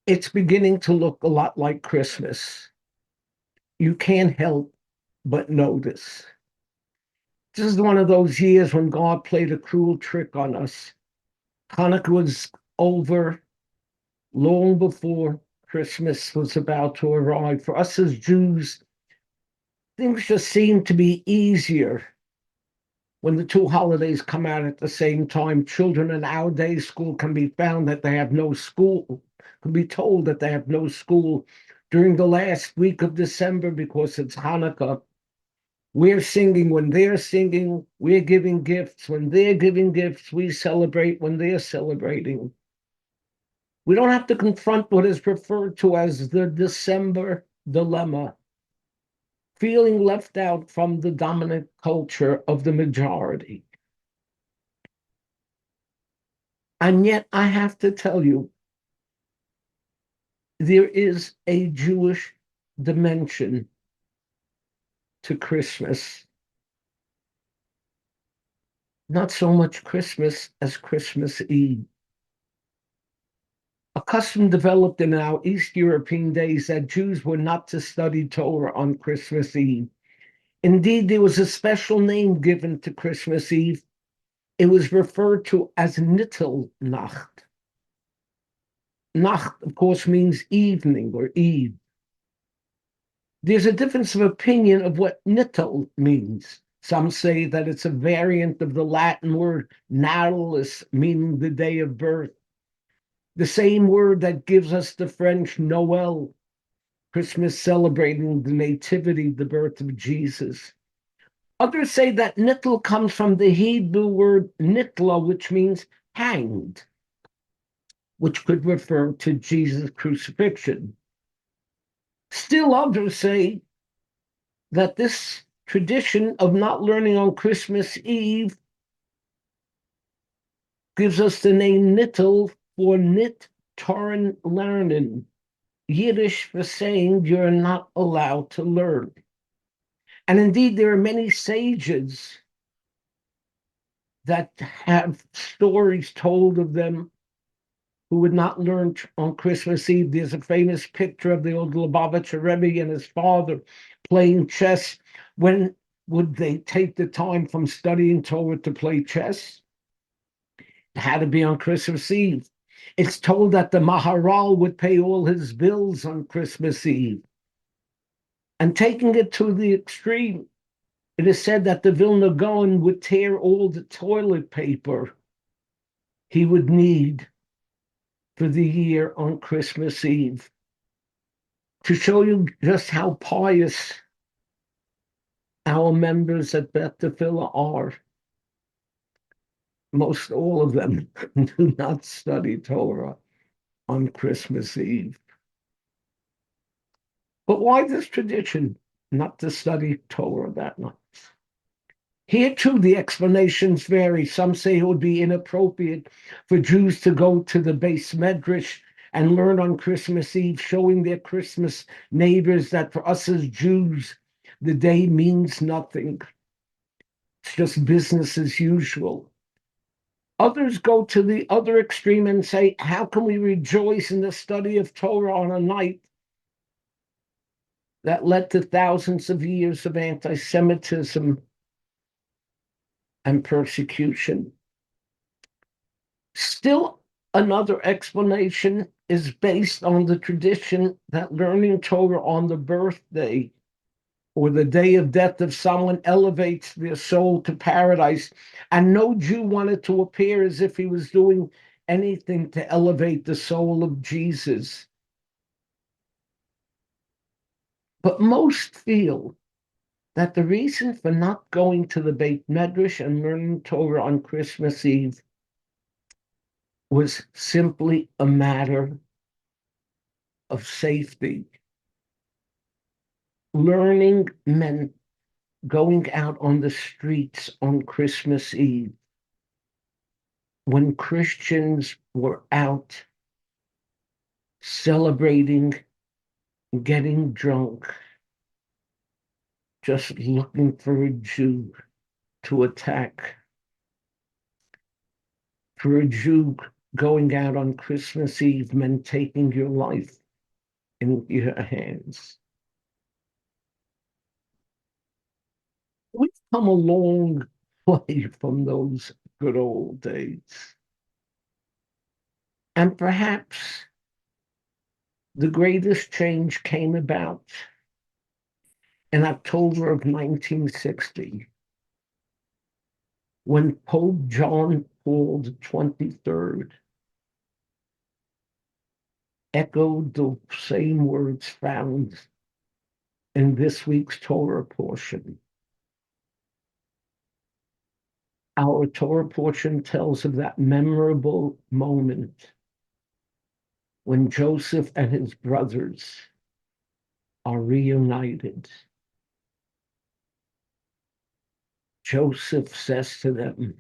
It's beginning to look a lot like Christmas. You can't help but notice. This is one of those years when God played a cruel trick on us. Hanukkah was over long before Christmas was about to arrive. For us as Jews, things just seem to be easier when the two holidays come out at the same time. Children in our day school can be found that they have no school, can be told that they have no school during the last week of December because it's Hanukkah. We're singing when they're singing, we're giving gifts. When they're giving gifts, we celebrate when they're celebrating. We don't have to confront what is referred to as the December dilemma, feeling left out from the dominant culture of the majority. And yet, I have to tell you, there is a Jewish dimension to Christmas. Not so much Christmas as Christmas Eve. A custom developed in our East European days that Jews were not to study Torah on Christmas Eve. Indeed, there was a special name given to Christmas Eve. It was referred to as Nittel Nacht. Nacht, of course, means evening or eve. There's a difference of opinion of what Nittel means. Some say that it's a variant of the Latin word Natalis, meaning the day of birth. The same word that gives us the French Noel, Christmas celebrating the nativity, the birth of Jesus. Others say that nitl comes from the Hebrew word nitla, which means hanged, which could refer to Jesus' crucifixion. Still others say that this tradition of not learning on Christmas Eve gives us the name nitl for nit Toran lernen, Yiddish for saying you're not allowed to learn. And indeed, there are many sages that have stories told of them who would not learn on Christmas Eve. There's a famous picture of the old Lubavitcher Rebbe and his father playing chess. When would they take the time from studying Torah to play chess? It had to be on Christmas Eve. It's told that the Maharal would pay all his bills on Christmas Eve. And taking it to the extreme, it is said that the Vilna Gaon would tear all the toilet paper he would need for the year on Christmas Eve. To show you just how pious our members at Beth Tefillah are, most all of them do not study Torah on Christmas Eve. But why this tradition not to study Torah that night? Here too, the explanations vary. Some say it would be inappropriate for Jews to go to the Beis Medrash and learn on Christmas Eve, showing their Christmas neighbors that for us as Jews, the day means nothing. It's just business as usual. Others go to the other extreme and say, how can we rejoice in the study of Torah on a night that led to thousands of years of anti-Semitism and persecution? Still, another explanation is based on the tradition that learning Torah on the birthday or the day of death of someone elevates their soul to paradise. And no Jew wanted to appear as if he was doing anything to elevate the soul of Jesus. But most feel that the reason for not going to the Beit Medrash and learning Torah on Christmas Eve was simply a matter of safety. Learning meant going out on the streets on Christmas Eve when Christians were out celebrating, getting drunk, just looking for a Jew to attack, for a Jew going out on Christmas Eve meant taking your life in your hands. We've come a long way from those good old days. And perhaps the greatest change came about in October of 1960 when Pope John Paul XXIII echoed the same words found in this week's Torah portion. Our Torah portion tells of that memorable moment when Joseph and his brothers are reunited. Joseph says to them,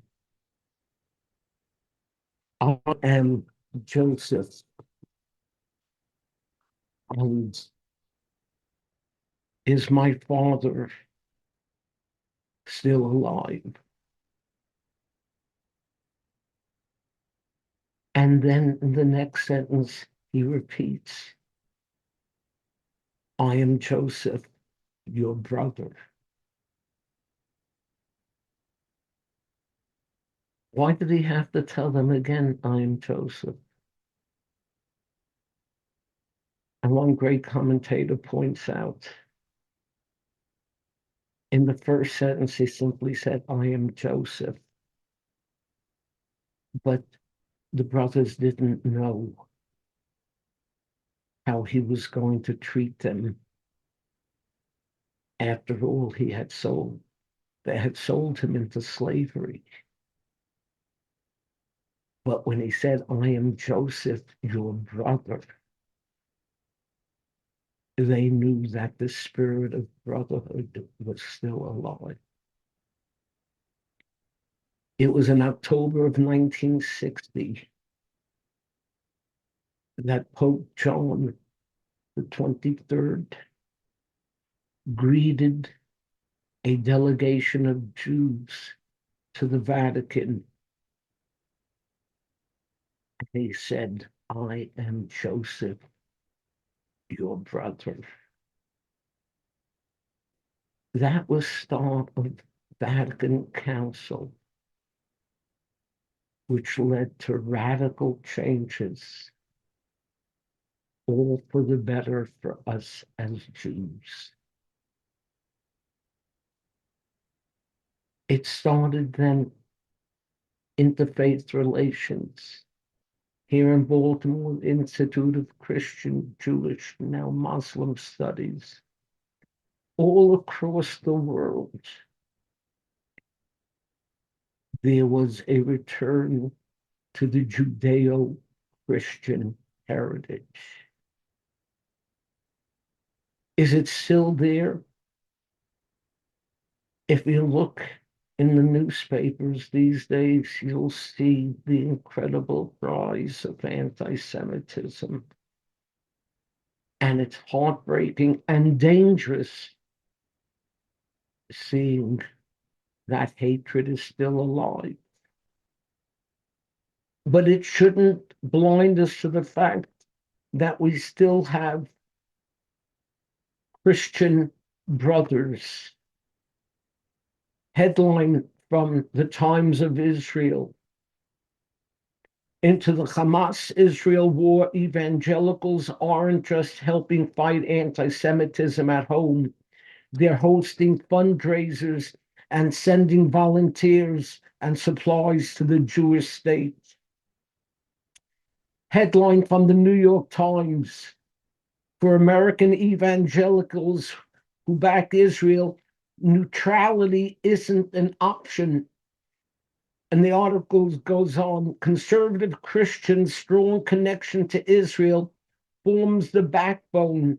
I am Joseph, and is my father still alive? And then in the next sentence, he repeats, I am Joseph, your brother. Why did he have to tell them again, I am Joseph? And one great commentator points out, in the first sentence, he simply said, I am Joseph. But the brothers didn't know how he was going to treat them after all he had sold. They had sold him into slavery. But when he said, I am Joseph, your brother, they knew that the spirit of brotherhood was still alive. It was in October of 1960 that Pope John the 23rd greeted a delegation of Jews to the Vatican. He said, I am Joseph, your brother. That was start of Vatican Council, which led to radical changes, all for the better for us as Jews. It started then interfaith relations. Here in Baltimore, Institute of Christian, Jewish, now Muslim Studies, all across the world, there was a return to the Judeo-Christian heritage. Is it still there? If you look in the newspapers these days, you'll see the incredible rise of anti-Semitism. And it's heartbreaking and dangerous seeing that hatred is still alive. But it shouldn't blind us to the fact that we still have Christian brothers. Headline from the Times of Israel. Into the Hamas-Israel war, evangelicals aren't just helping fight anti-Semitism at home. They're hosting fundraisers and sending volunteers and supplies to the Jewish state. Headline from the New York Times. For American evangelicals who back Israel, neutrality isn't an option. And the article goes on, conservative Christians' strong connection to Israel forms the backbone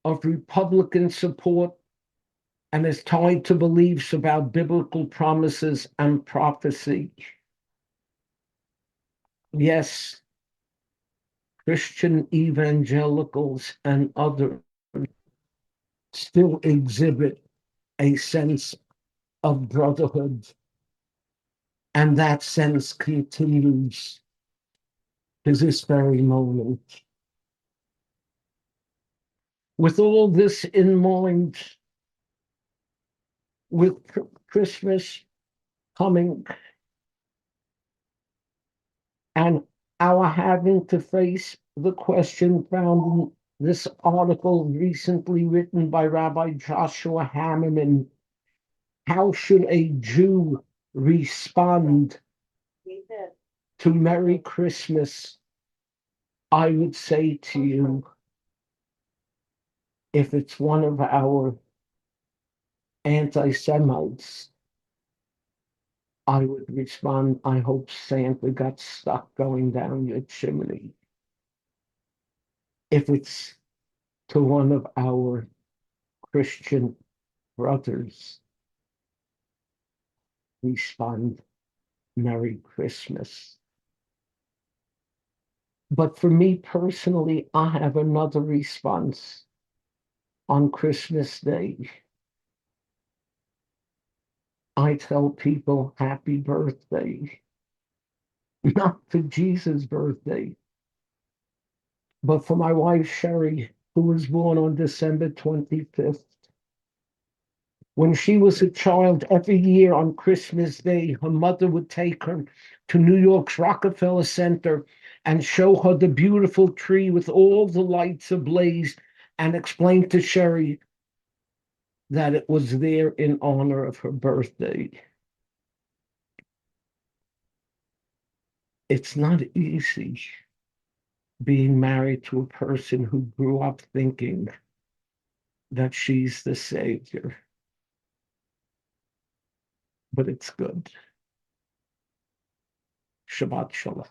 of Republican support and is tied to beliefs about biblical promises and prophecy. Yes, Christian evangelicals and others still exhibit a sense of brotherhood, and that sense continues to this very moment. With all this in mind, with Christmas coming and our having to face the question found in this article recently written by Rabbi Joshua Hammerman, how should a Jew respond to Merry Christmas? I would say to you, if it's one of our anti-Semites, I would respond, I hope Santa got stuck going down your chimney. If it's to one of our Christian brothers, respond, Merry Christmas. But for me personally, I have another response on Christmas Day. I tell people happy birthday, not for Jesus' birthday, but for my wife, Sherry, who was born on December 25th. When she was a child, every year on Christmas Day, her mother would take her to New York's Rockefeller Center and show her the beautiful tree with all the lights ablaze and explain to Sherry that it was there in honor of her birthday. It's not easy being married to a person who grew up thinking that she's the savior, but it's good. Shabbat Shalom.